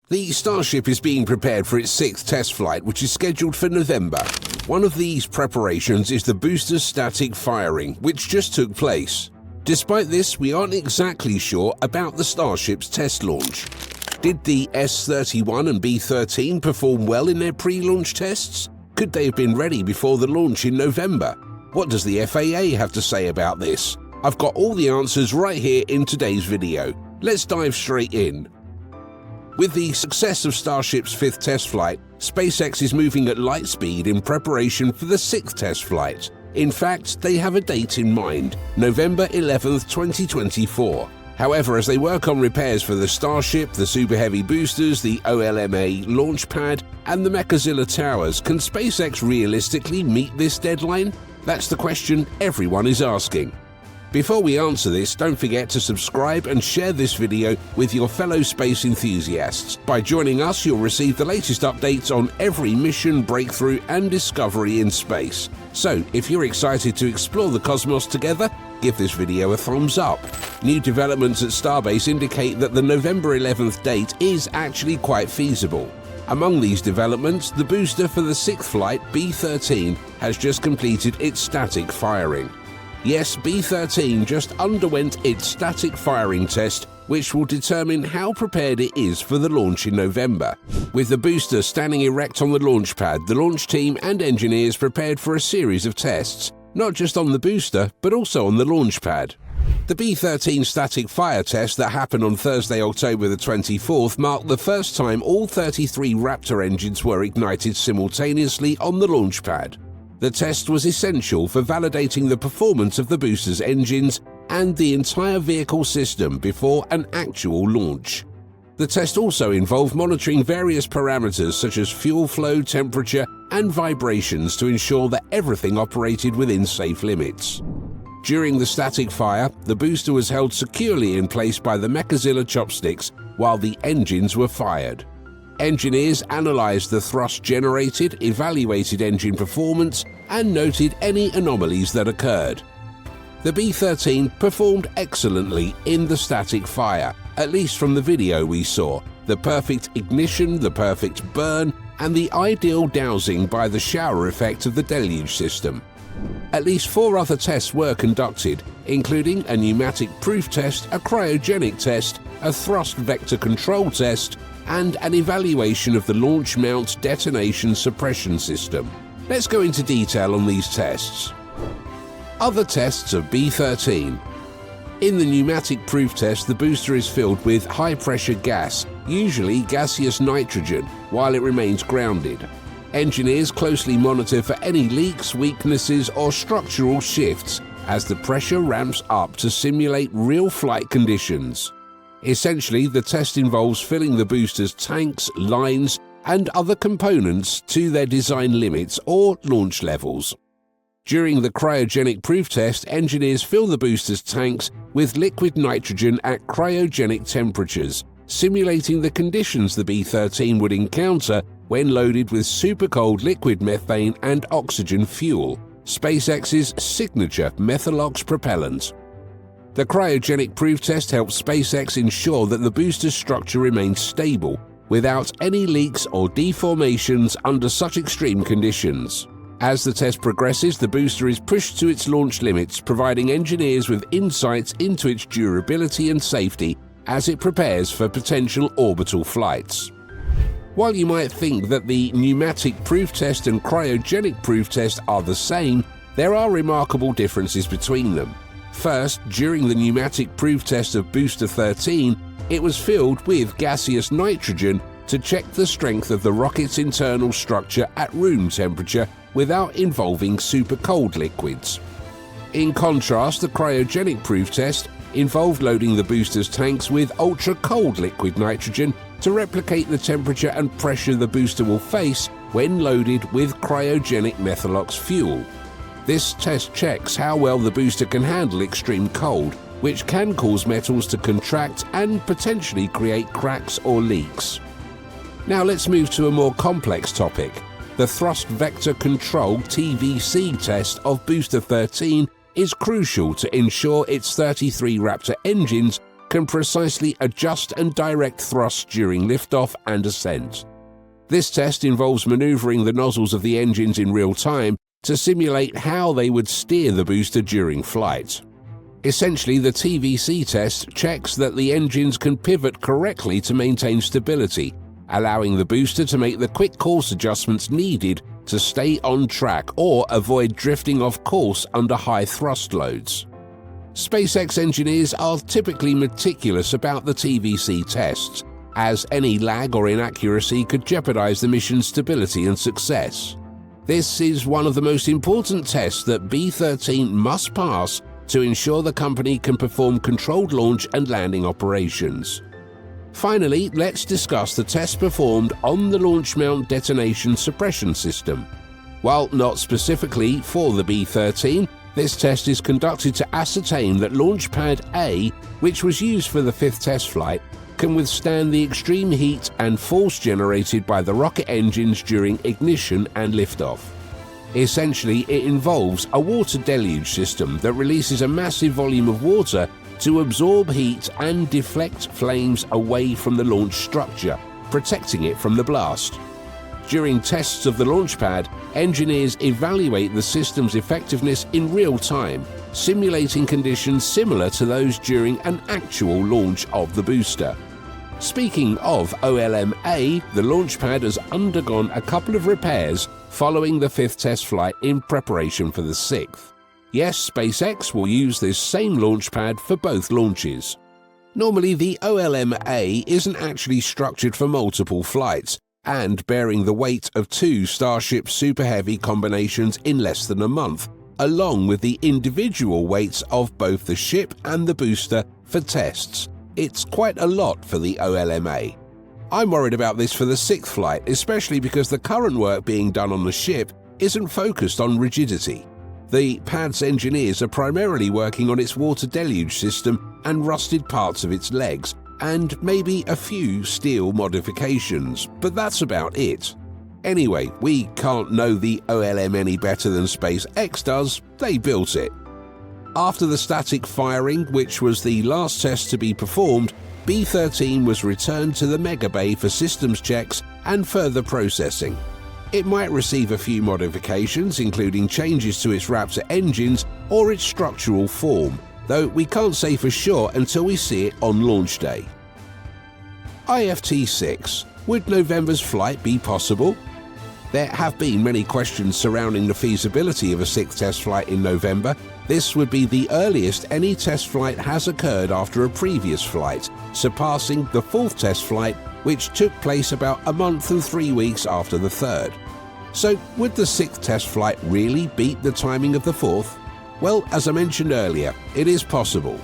The Starship is being prepared for its 6th test flight, which is scheduled for November. One of these preparations is the booster's static firing, which just took place. Despite this, we aren't exactly sure about the Starship's test launch. Did the S31 and B13 perform well in their pre-launch tests? Could they have been ready before the launch in November? What does the FAA have to say about this? I've got all the answers right here in today's video. Let's dive straight in. With the success of Starship's 5th test flight, SpaceX is moving at light speed in preparation for the 6th test flight. In fact, they have a date in mind, November 11th, 2024. However, as they work on repairs for the Starship, the Super Heavy boosters, the OLMA launch pad, and the Mechazilla towers, can SpaceX realistically meet this deadline? That's the question everyone is asking. Before we answer this, don't forget to subscribe and share this video with your fellow space enthusiasts. By joining us, you'll receive the latest updates on every mission, breakthrough, and discovery in space. So, if you're excited to explore the cosmos together, give this video a thumbs up. New developments at Starbase indicate that the November 11th date is actually quite feasible. Among these developments, the booster for the 6th flight, B13, has just completed its static firing. Yes, B13 just underwent its static firing test, which will determine how prepared it is for the launch in November. With the booster standing erect on the launch pad, the launch team and engineers prepared for a series of tests, not just on the booster, but also on the launch pad. The B13 static fire test that happened on Thursday, October the 24th, marked the first time all 33 Raptor engines were ignited simultaneously on the launch pad. The test was essential for validating the performance of the booster's engines and the entire vehicle system before an actual launch. The test also involved monitoring various parameters such as fuel flow, temperature, and vibrations to ensure that everything operated within safe limits. During the static fire, the booster was held securely in place by the Mechazilla chopsticks while the engines were fired. Engineers analyzed the thrust generated, evaluated engine performance, and noted any anomalies that occurred. The B13 performed excellently in the static fire, at least from the video we saw. The perfect ignition, the perfect burn, and the ideal dousing by the shower effect of the deluge system. At least 4 other tests were conducted, including a pneumatic proof test, a cryogenic test, a thrust vector control test, and an evaluation of the launch mount detonation suppression system. Let's go into detail on these tests. Other tests of B13. In the pneumatic proof test, the booster is filled with high-pressure gas, usually gaseous nitrogen, while it remains grounded. Engineers closely monitor for any leaks, weaknesses, or structural shifts as the pressure ramps up to simulate real flight conditions. Essentially, the test involves filling the booster's tanks, lines, and other components to their design limits or launch levels. During the cryogenic proof test, engineers fill the booster's tanks with liquid nitrogen at cryogenic temperatures, simulating the conditions the B13 would encounter when loaded with supercold liquid methane and oxygen fuel, SpaceX's signature Methalox propellant. The cryogenic proof test helps SpaceX ensure that the booster structure remains stable without any leaks or deformations under such extreme conditions. As the test progresses, the booster is pushed to its launch limits, providing engineers with insights into its durability and safety as it prepares for potential orbital flights. While you might think that the pneumatic proof test and cryogenic proof test are the same, there are remarkable differences between them. First, during the pneumatic proof test of Booster 13, it was filled with gaseous nitrogen to check the strength of the rocket's internal structure at room temperature without involving super cold liquids. In contrast, the cryogenic proof test involved loading the booster's tanks with ultra-cold liquid nitrogen to replicate the temperature and pressure the booster will face when loaded with cryogenic Methalox fuel. This test checks how well the booster can handle extreme cold, which can cause metals to contract and potentially create cracks or leaks. Now let's move to a more complex topic. The Thrust Vector Control TVC test of Booster 13 is crucial to ensure its 33 Raptor engines can precisely adjust and direct thrust during liftoff and ascent. This test involves maneuvering the nozzles of the engines in real time to simulate how they would steer the booster during flight. Essentially, the TVC test checks that the engines can pivot correctly to maintain stability, allowing the booster to make the quick course adjustments needed to stay on track or avoid drifting off course under high thrust loads. SpaceX engineers are typically meticulous about the TVC tests, as any lag or inaccuracy could jeopardize the mission's stability and success. This is one of the most important tests that B13 must pass to ensure the company can perform controlled launch and landing operations. Finally, let's discuss the test performed on the launch mount detonation suppression system. While not specifically for the B13, this test is conducted to ascertain that Launch Pad A, which was used for the fifth test flight, can withstand the extreme heat and force generated by the rocket engines during ignition and liftoff. Essentially, it involves a water deluge system that releases a massive volume of water to absorb heat and deflect flames away from the launch structure, protecting it from the blast. During tests of the launch pad, engineers evaluate the system's effectiveness in real time, simulating conditions similar to those during an actual launch of the booster. Speaking of OLM-A, the launch pad has undergone a couple of repairs following the fifth test flight in preparation for the sixth. Yes, SpaceX will use this same launch pad for both launches. Normally, the OLM-A isn't actually structured for multiple flights, and bearing the weight of 2 Starship Super Heavy combinations in less than a month, along with the individual weights of both the ship and the booster for tests. It's quite a lot for the OLM-A. I'm worried about this for the sixth flight, especially because the current work being done on the ship isn't focused on rigidity. The pad's engineers are primarily working on its water deluge system and rusted parts of its legs, and maybe a few steel modifications, but that's about it. Anyway, we can't know the OLM any better than SpaceX does. They built it. After the static firing, which was the last test to be performed, B13 was returned to the Mega Bay for systems checks and further processing. It might receive a few modifications, including changes to its Raptor engines or its structural form, though we can't say for sure until we see it on launch day. IFT-6. Would November's flight be possible? There have been many questions surrounding the feasibility of a sixth test flight in November. This would be the earliest any test flight has occurred after a previous flight, surpassing the fourth test flight, which took place about a month and 3 weeks after the third. So, would the sixth test flight really beat the timing of the fourth? Well, as I mentioned earlier, it is possible.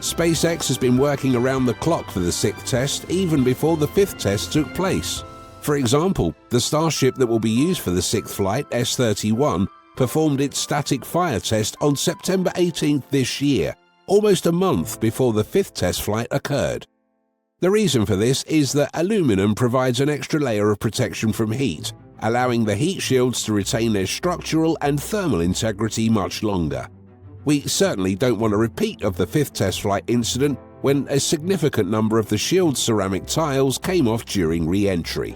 SpaceX has been working around the clock for the sixth test even before the fifth test took place. For example, the Starship that will be used for the sixth flight, S31, performed its static fire test on September 18th this year, almost a month before the fifth test flight occurred. The reason for this is that aluminum provides an extra layer of protection from heat, allowing the heat shields to retain their structural and thermal integrity much longer. We certainly don't want a repeat of the fifth test flight incident when a significant number of the shield's ceramic tiles came off during re-entry.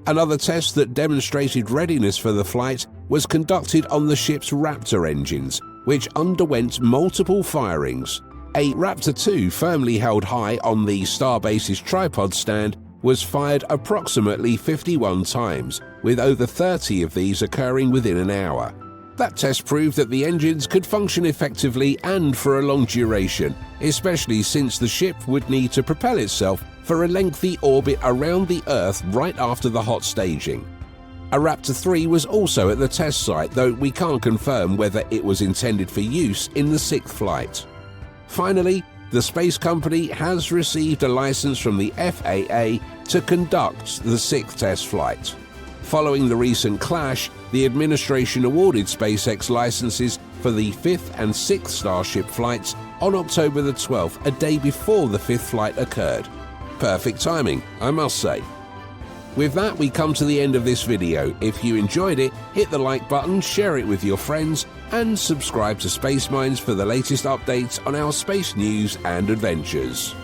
Another test that demonstrated readiness for the flight was conducted on the ship's Raptor engines, which underwent multiple firings. A Raptor 2 firmly held high on the Starbase's tripod stand was fired approximately 51 times, with over 30 of these occurring within an hour. That test proved that the engines could function effectively and for a long duration, especially since the ship would need to propel itself for a lengthy orbit around the Earth right after the hot staging. A Raptor 3 was also at the test site, though we can't confirm whether it was intended for use in the sixth flight. Finally, the space company has received a license from the FAA to conduct the sixth test flight. Following the recent clash, the administration awarded SpaceX licenses for the fifth and sixth Starship flights on October the 12th, a day before the fifth flight occurred. Perfect timing, I must say. With that, we come to the end of this video. If you enjoyed it, hit the like button, share it with your friends, and subscribe to Space Minds for the latest updates on our space news and adventures.